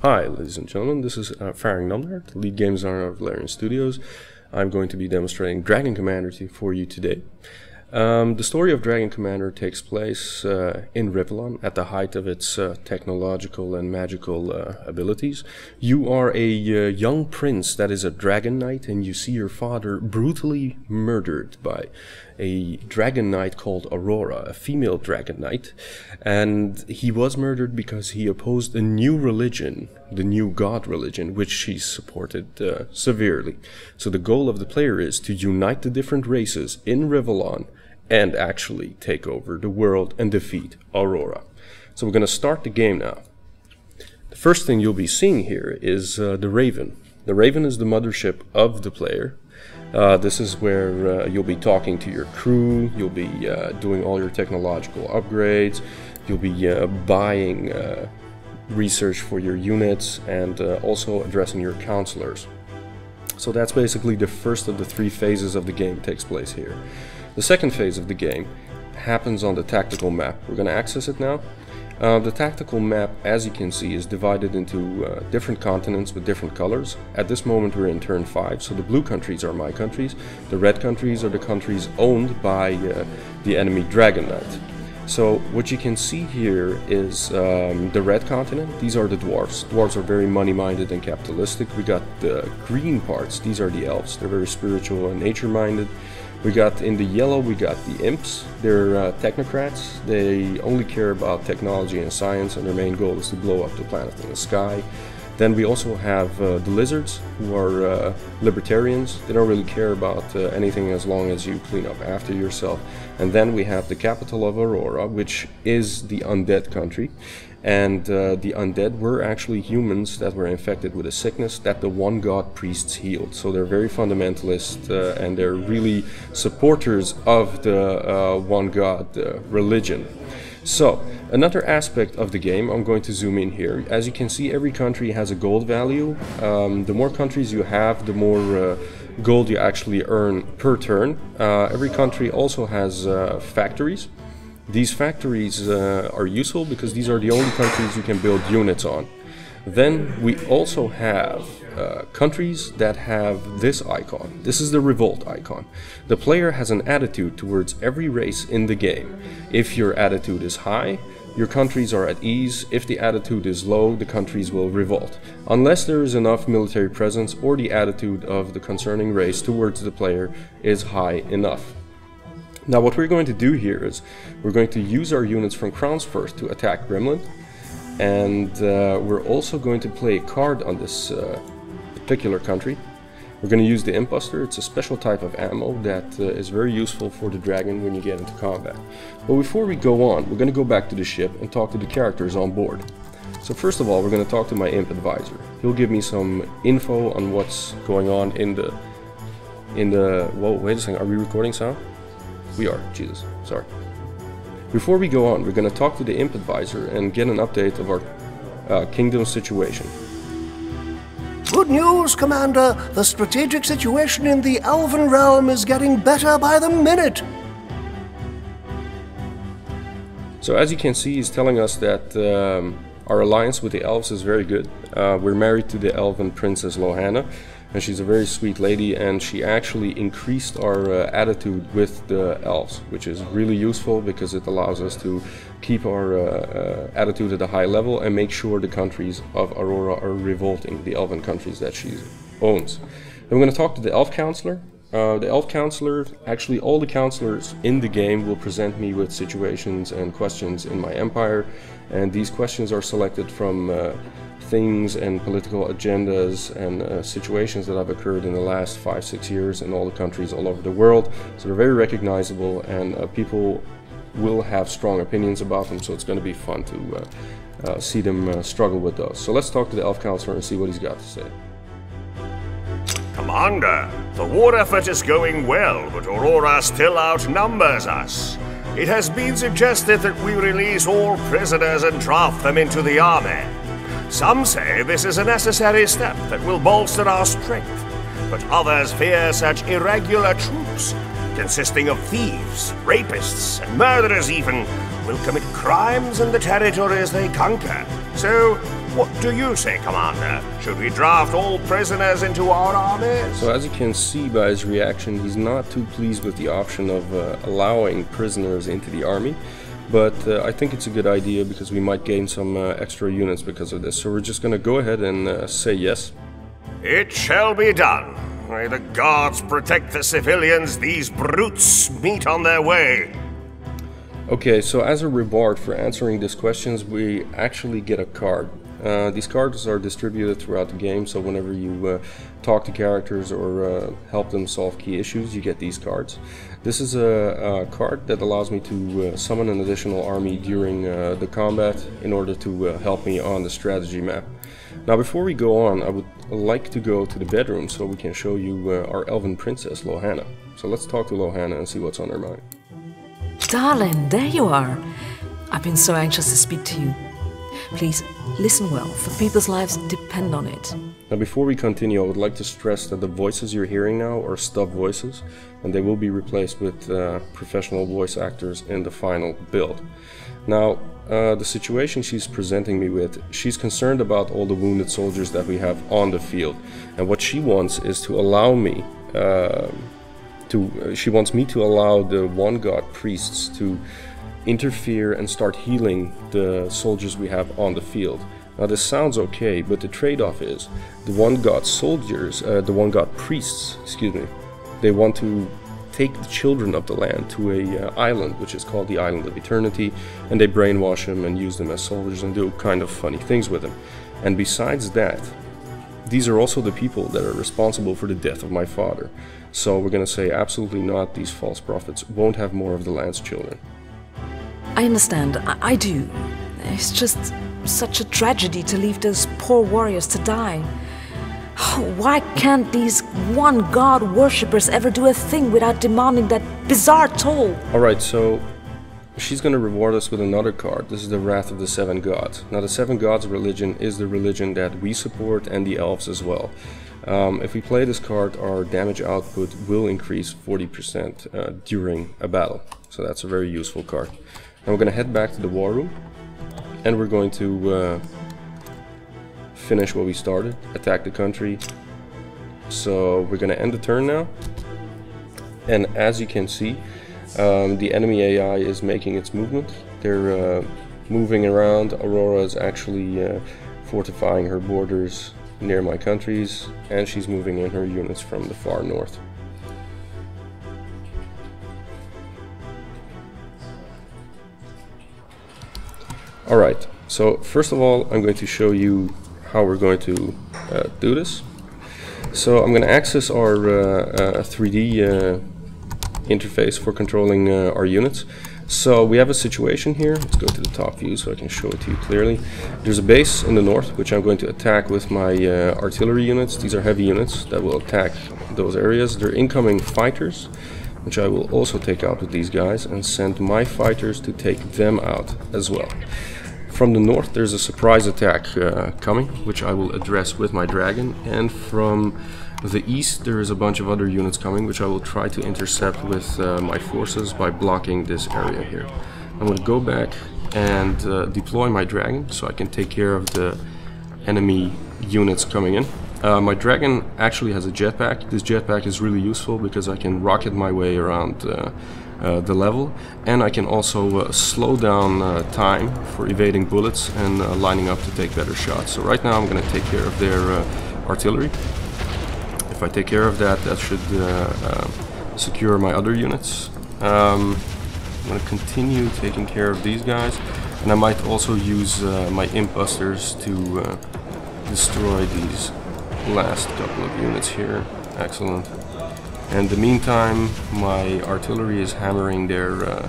Hi ladies and gentlemen, this is Farhang Namdar, the lead game designer of Larian Studios. I'm going to be demonstrating Dragon Commander for you today. The story of Dragon Commander takes place in Rivellon at the height of its technological and magical abilities. You are a young prince that is a dragon knight, and you see your father brutally murdered by a dragon knight called Aurora, a female dragon knight. And he was murdered because he opposed a new religion, the new god religion, which she supported severely. So the goal of the player is to unite the different races in Rivellon and actually take over the world and defeat Aurora. So we're going to start the game now. The first thing you'll be seeing here is the Raven. The Raven is the mothership of the player. This is where you'll be talking to your crew, you'll be doing all your technological upgrades, you'll be buying research for your units, and also addressing your counselors. So that's basically the first of the three phases of the game takes place here. The second phase of the game happens on the tactical map. We're going to access it now. The tactical map, as you can see, is divided into different continents with different colors. At this moment we're in turn 5, so the blue countries are my countries. The red countries are the countries owned by the enemy Dragon Knight. So what you can see here is the red continent. These are the dwarves. Dwarves are very money-minded and capitalistic. We got the green parts. These are the elves. They're very spiritual and nature-minded. We got in the yellow, we got the imps. They're technocrats. They only care about technology and science, and their main goal is to blow up the planet in the sky. Then we also have the lizards, who are libertarians. They don't really care about anything as long as you clean up after yourself. And then we have the capital of Aurora, which is the undead country. And the undead were actually humans that were infected with a sickness that the one god priests healed. So they're very fundamentalist, and they're really supporters of the one god religion. So, another aspect of the game, I'm going to zoom in here. As you can see, every country has a gold value. The more countries you have, the more gold you actually earn per turn. Every country also has factories. These factories are useful because these are the only countries you can build units on. Then we also have countries that have this icon. This is the revolt icon. The player has an attitude towards every race in the game. If your attitude is high, your countries are at ease. If the attitude is low, the countries will revolt, unless there is enough military presence or the attitude of the concerning race towards the player is high enough. Now what we're going to do here is we're going to use our units from Crowns First to attack Gremlin, and we're also going to play a card on this particular country. We're going to use the Imposter. It's a special type of ammo that is very useful for the dragon when you get into combat. But before we go on, we're going to go back to the ship and talk to the characters on board. So first of all, we're going to talk to my imp advisor. He'll give me some info on what's going on in the whoa, wait a second, are we recording sound? We are, Jesus, sorry. Before we go on, we're going to talk to the imp advisor and get an update of our kingdom situation. Good news, Commander! The strategic situation in the Elven realm is getting better by the minute! So as you can see, he's telling us that our alliance with the elves is very good. We're married to the elven princess Lohana, and she's a very sweet lady, and she actually increased our attitude with the elves, which is really useful because it allows us to keep our attitude at a high level and make sure the countries of Aurora are revolting, the elven countries that she owns. And we're going to talk to the elf counselor. The elf counselor, actually all the counselors in the game will present me with situations and questions in my empire, and these questions are selected from things and political agendas and situations that have occurred in the last 5-6 years in all the countries all over the world. So they're very recognizable, and people will have strong opinions about them, so it's going to be fun to see them struggle with those. So let's talk to the elf counselor and see what he's got to say. Commander, the war effort is going well, but Aurora still outnumbers us. It has been suggested that we release all prisoners and draft them into the army. Some say this is a necessary step that will bolster our strength, but others fear such irregular troops, consisting of thieves, rapists, and murderers even, will commit crimes in the territories they conquer. So, What do you say, Commander? Should we draft all prisoners into our armies? So as you can see by his reaction, he's not too pleased with the option of allowing prisoners into the army. But I think it's a good idea because we might gain some extra units because of this. So we're just going to go ahead and say yes. It shall be done. May the gods protect the civilians these brutes meet on their way. Okay, so as a reward for answering these questions, we actually get a card. These cards are distributed throughout the game, so whenever you talk to characters or help them solve key issues, you get these cards. This is a card that allows me to summon an additional army during the combat in order to help me on the strategy map. Now before we go on, I would like to go to the bedroom so we can show you our elven princess, Lohana. So let's talk to Lohana and see what's on her mind. Darling, there you are. I've been so anxious to speak to you. Please, listen well, for people's lives depend on it. Now before we continue, I would like to stress that the voices you're hearing now are stub voices, and they will be replaced with professional voice actors in the final build. Now, the situation she's presenting me with, she's concerned about all the wounded soldiers that we have on the field, and what she wants is to allow me she wants me to allow the one god priests to interfere and start healing the soldiers we have on the field. Now this sounds okay, but the trade-off is the one god soldiers, the one god priests, excuse me, they want to take the children of the land to a island which is called the Island of Eternity, and they brainwash them and use them as soldiers and do kind of funny things with them. And besides that, these are also the people that are responsible for the death of my father. So we're going to say absolutely not, these false prophets won't have more of the land's children. I understand, I do. It's just such a tragedy to leave those poor warriors to die. Why can't these one god worshippers ever do a thing without demanding that bizarre toll? Alright, so she's going to reward us with another card. This is the Wrath of the Seven Gods. Now the Seven Gods religion is the religion that we support, and the elves as well. If we play this card, our damage output will increase 40% during a battle. So that's a very useful card. Now we're going to head back to the war room, and we're going to finish what we started, attack the country. So we're going to end the turn now, and as you can see, the enemy AI is making its movement. They're moving around. Aurora is actually fortifying her borders near my countries, and she's moving in her units from the far north. Alright, so first of all I'm going to show you how we're going to do this. So I'm going to access our 3D interface for controlling our units. So we have a situation here. Let's go to the top view so I can show it to you clearly. There's a base in the north which I'm going to attack with my artillery units. These are heavy units that will attack those areas. They're incoming fighters, which I will also take out with these guys and send my fighters to take them out as well. From the north there's a surprise attack coming, which I will address with my dragon, and from the east there is a bunch of other units coming, which I will try to intercept with my forces by blocking this area here. I'm going to go back and deploy my dragon so I can take care of the enemy units coming in. My dragon actually has a jetpack. This jetpack is really useful because I can rocket my way around the level, and I can also slow down time for evading bullets and lining up to take better shots. So right now I'm going to take care of their artillery. If I take care of that, that should secure my other units. I'm going to continue taking care of these guys, and I might also use my imp busters to destroy these last couple of units here. Excellent. In the meantime, my artillery is hammering their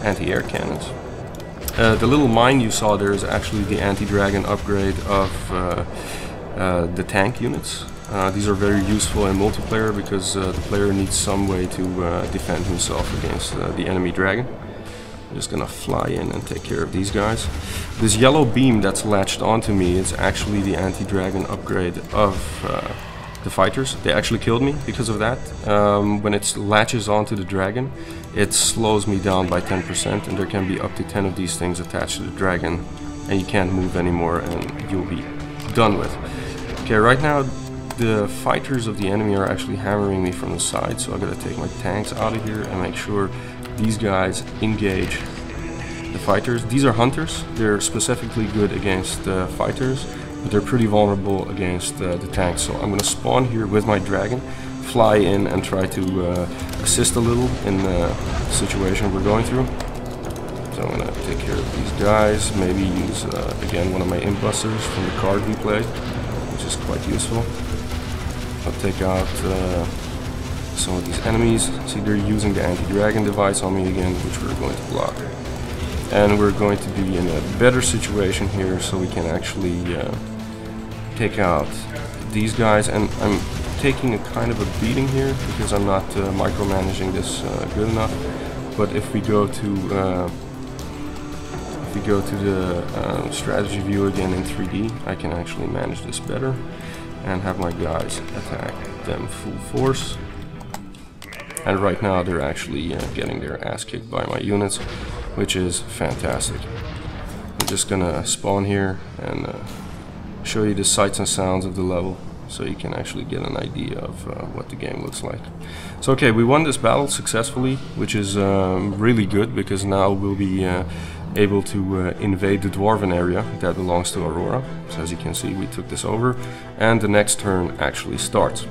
anti-air cannons. The little mine you saw there is actually the anti-dragon upgrade of the tank units. These are very useful in multiplayer because the player needs some way to defend himself against the enemy dragon. I'm just gonna fly in and take care of these guys. This yellow beam that's latched onto me is actually the anti-dragon upgrade of the fighters. They actually killed me because of that. When it latches onto the dragon, it slows me down by 10%, and there can be up to 10 of these things attached to the dragon and you can't move anymore, and you'll be done with. Okay, right now the fighters of the enemy are actually hammering me from the side, so I gotta take my tanks out of here and make sure these guys engage the fighters. These are hunters. They're specifically good against fighters, but they're pretty vulnerable against the tanks. So I'm gonna spawn here with my dragon, fly in and try to assist a little in the situation we're going through. So I'm gonna take care of these guys, maybe use again one of my impulsors from the card we played, which is quite useful. I'll take out some of these enemies. See, they're using the anti-dragon device on me again, which we're going to block. And we're going to be in a better situation here, so we can actually take out these guys. And I'm taking a kind of a beating here because I'm not micromanaging this good enough. But if we go to the strategy view again in 3D, I can actually manage this better and have my guys attack them full force. And right now they're actually getting their ass kicked by my units, which is fantastic. I'm just gonna spawn here and show you the sights and sounds of the level, so you can actually get an idea of what the game looks like. So okay, we won this battle successfully, which is really good, because now we'll be able to invade the Dwarven area that belongs to Aurora. So as you can see, we took this over, and the next turn actually starts.